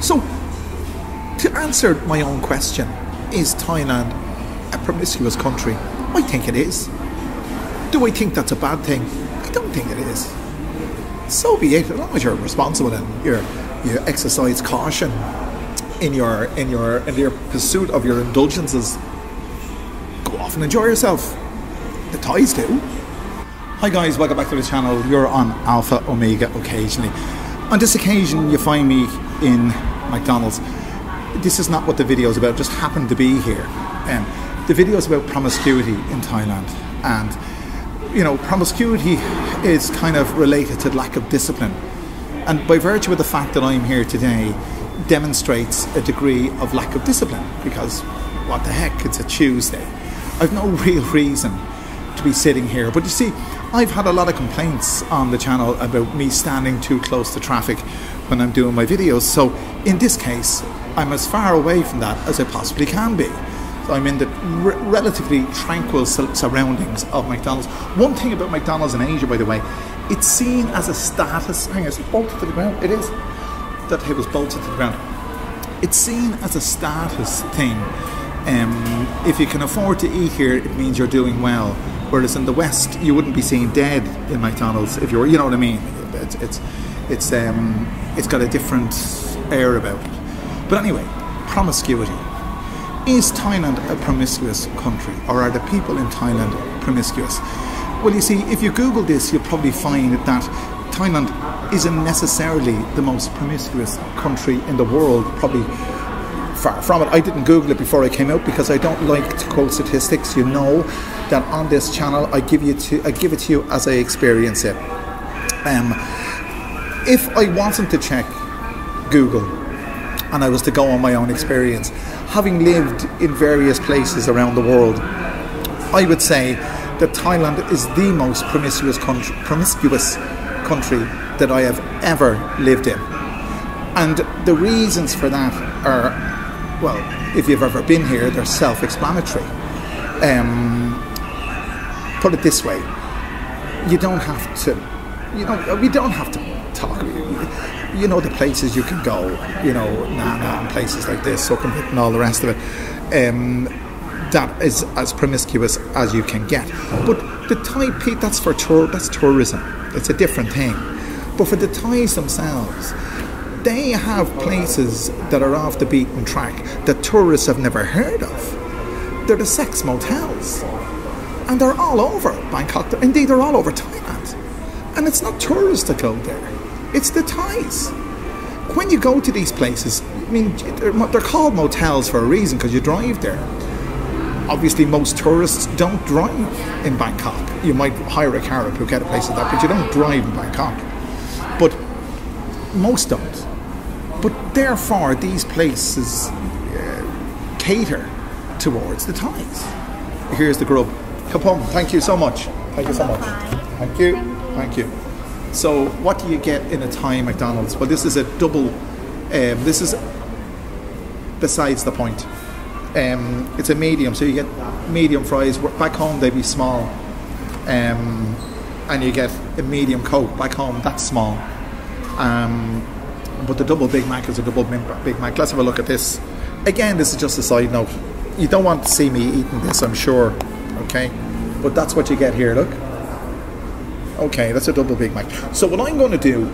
So, to answer my own question, is Thailand a promiscuous country? I think it is. Do I think that's a bad thing? I don't think it is. So be it, as long as you're responsible and you exercise caution in your pursuit of your indulgences. Go off and enjoy yourself. The Thais do. Hi guys, welcome back to the channel. You're on Alpha Omega occasionally. On this occasion you find me in McDonald's. This is not what the video is about, just happened to be here. The video is about promiscuity in Thailand, and you know, promiscuity is kind of related to lack of discipline, and by virtue of the fact that I'm here today demonstrates a degree of lack of discipline, because what the heck, it's a Tuesday. I've no real reason to be sitting here, but you see, I've had a lot of complaints on the channel about me standing too close to traffic when I'm doing my videos, so in this case I'm as far away from that as I possibly can be. So I'm in the relatively tranquil surroundings of McDonald's. One thing about McDonald's in Asia, by the way, it's seen as a status. Hang on, is it bolted to the ground? It is. That table's bolted to the ground. It's seen as a status thing. If you can afford to eat here, it means you're doing well. Whereas in the West, you wouldn't be seen dead in McDonald's if you were. You know what I mean? It's got a different air about it. But anyway, promiscuity. Is Thailand a promiscuous country, or are the people in Thailand promiscuous? Well, you see, if you Google this, you'll probably find that Thailand isn't necessarily the most promiscuous country in the world, probably far from it. I didn't Google it before I came out because I don't like to quote statistics. You know that on this channel I give it to you as I experience it. If I wasn't to check Google and I was to go on my own experience, having lived in various places around the world, I would say that Thailand is the most promiscuous country that I have ever lived in. And the reasons for that are, well, if you've ever been here, they're self-explanatory. Put it this way, we don't have to talk. You know the places you can go, you know, Nana and places like this, Sukhumvit and all the rest of it. That is as promiscuous as you can get. But the Thai people, that's tourism. It's a different thing. But for the Thais themselves, they have places that are off the beaten track that tourists have never heard of. They're the sex motels. And they're all over Bangkok. Indeed, they're all over Thailand. And it's not tourists that go there. It's the Thais. When you go to these places, I mean, they're called motels for a reason, because you drive there. Obviously, most tourists don't drive in Bangkok. You might hire a car to get a place like that, but you don't drive in Bangkok. But most don't. But therefore, these places cater towards the Thais. Here's the grub. Kapong, thank you so much. Thank you so much. Thank you. Thank you. So what do you get in a Thai McDonald's? Well, this is a double, this is besides the point. It's a medium, so you get medium fries. Back home they'd be small. And you get a medium Coke. Back home that's small. But the double Big Mac is a double Big Mac. Let's have a look at this. Again, this is just a side note. You don't want to see me eating this, I'm sure. Okay? But that's what you get here, look. Okay, that's a double Big Mac. So what I'm going to do,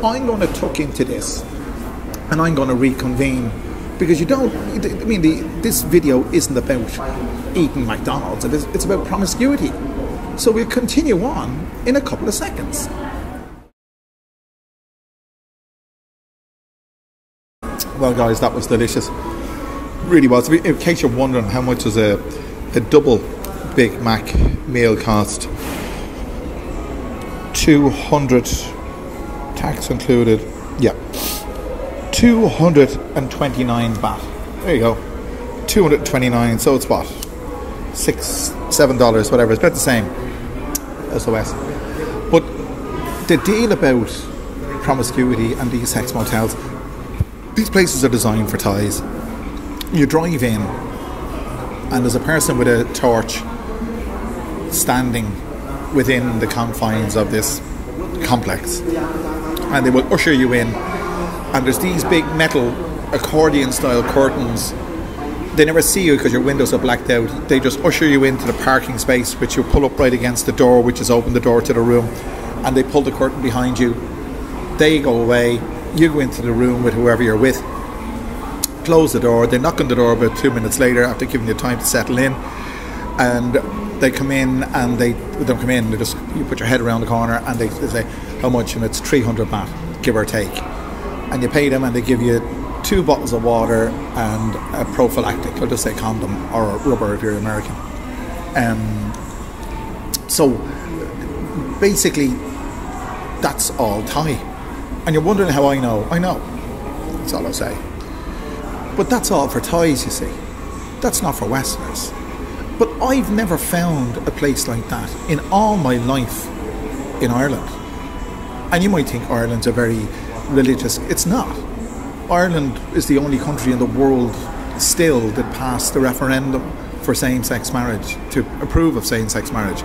I'm going to tuck into this and I'm going to reconvene, because you don't, I mean, this video isn't about eating McDonald's, it's about promiscuity. So we'll continue on in a couple of seconds. Well guys, that was delicious. Really was. In case you're wondering how much does a double Big Mac meal cost, 200 tax included, yeah, 229 baht. There you go, 229. So it's what, $6-7, whatever. It's about the same. SOS. But the deal about promiscuity and these sex motels, these places are designed for Thais. You drive in and there's a person with a torch standing within the confines of this complex, and they will usher you in, and there's these big metal accordion style curtains. They never see you because your windows are blacked out. They just usher you into the parking space, which you pull up right against the door, which is open the door to the room, and they pull the curtain behind you. They go away, you go into the room with whoever you're with, close the door, they knock on the door about 2 minutes later after giving you time to settle in, and they come in, and they don't come in, you put your head around the corner and they say how much, and it's 300 baht, give or take, and you pay them, and they give you 2 bottles of water and a prophylactic, I'll just say condom or rubber if you're American. So basically that's all Thai. And you're wondering how I know. I know, that's all I'll say. But that's all for Thais, you see. That's not for Westerners. But I've never found a place like that in all my life in Ireland. And you might think Ireland's a very religious, it's not. Ireland is the only country in the world still that passed the referendum for same-sex marriage, to approve of same-sex marriage.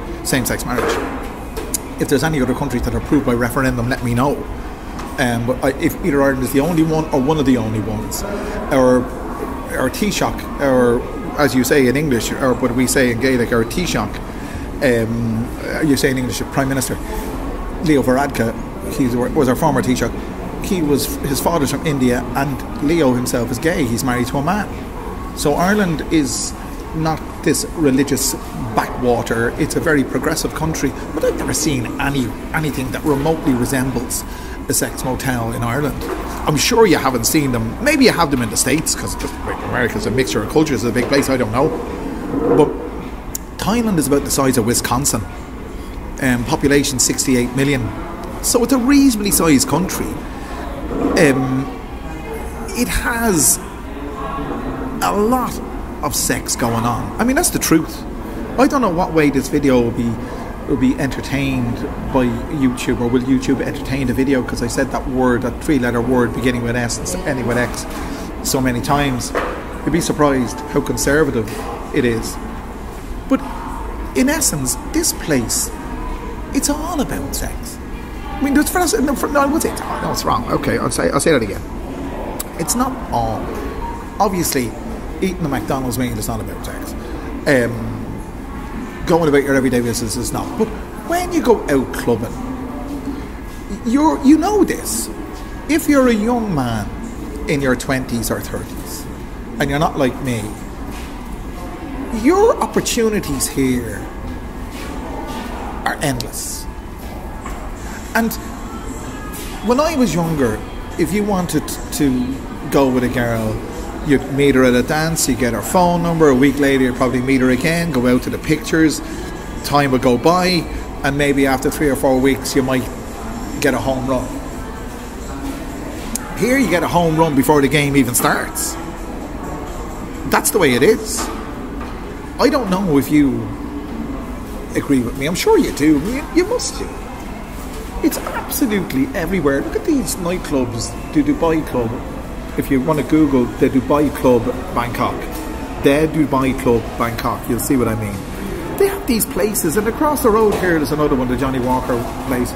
If there's any other countries that are approved by referendum, let me know. But if either Ireland is the only one or one of the only ones, or Taoiseach, or as you say in English, or what we say in Gaelic, or Taoiseach, you say in English, Prime Minister, Leo Varadkar, he was our former Taoiseach. His father's from India, and Leo himself is gay. He's married to a man. So Ireland is not this religious backwater. It's a very progressive country, but I've never seen anything that remotely resembles a sex motel in Ireland. I'm sure you haven't seen them. Maybe you have them in the States, because America's a mixture of cultures. It's a big place, I don't know. But Thailand is about the size of Wisconsin. Population 68 million. So it's a reasonably sized country. It has a lot of sex going on. I mean, that's the truth. I don't know what way this video will be entertained by YouTube, or will YouTube entertain the video, because I said that word, that 3-letter word beginning with S and ending with X so many times. You'd be surprised how conservative it is. But in essence, this place, it's all about sex. I mean, there's I would say no, it's wrong. Okay, I'll say that again. It's not all. Obviously, eating a McDonald's meal is not about sex. Going about your everyday business is not. But when you go out clubbing, you know this. If you're a young man in your 20s or 30s, and you're not like me, your opportunities here are endless. And when I was younger, if you wanted to go with a girl, you'd meet her at a dance, you'd get her phone number, a week later you'd probably meet her again, go out to the pictures, time would go by, and maybe after 3 or 4 weeks you might get a home run. Here you get a home run before the game even starts. That's the way it is. I don't know if you agree with me. I'm sure you do. You must do. It's absolutely everywhere. Look at these nightclubs. The Dubai Club. If you want to Google the Dubai Club Bangkok, the Dubai Club Bangkok, you'll see what I mean. They have these places, and across the road here there's another one, the Johnny Walker place.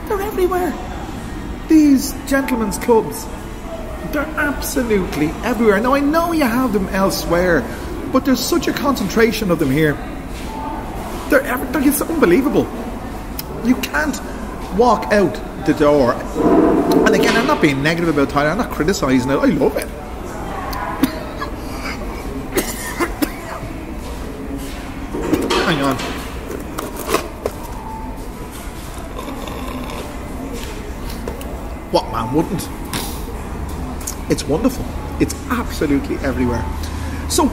They're everywhere. These gentlemen's clubs, they're absolutely everywhere. Now I know you have them elsewhere, but there's such a concentration of them here. It's unbelievable. You can't walk out the door. And again, I'm not being negative about Thailand, I'm not criticising it, I love it. Hang on. What man wouldn't? It's wonderful. It's absolutely everywhere. So,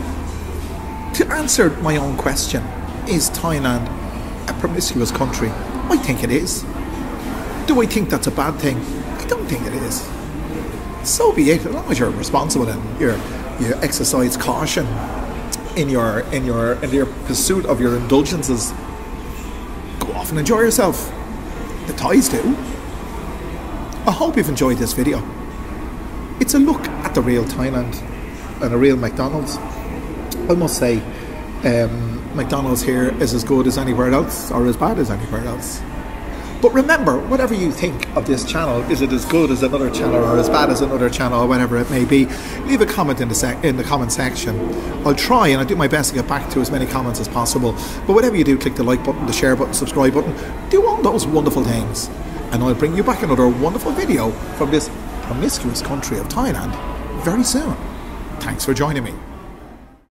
to answer my own question, is Thailand a promiscuous country? I think it is. Do I think that's a bad thing? I don't think it is. So be it, as long as you're responsible and you exercise caution in your pursuit of your indulgences. Go off and enjoy yourself. The Thais do. I hope you've enjoyed this video. It's a look at the real Thailand and a real McDonald's. I must say, McDonald's here is as good as anywhere else, or as bad as anywhere else. But remember, whatever you think of this channel, is it as good as another channel or as bad as another channel or whatever it may be, leave a comment in the comment section. I'll try and I'll do my best to get back to as many comments as possible. But whatever you do, click the like button, the share button, subscribe button, do all those wonderful things. And I'll bring you back another wonderful video from this promiscuous country of Thailand very soon. Thanks for joining me.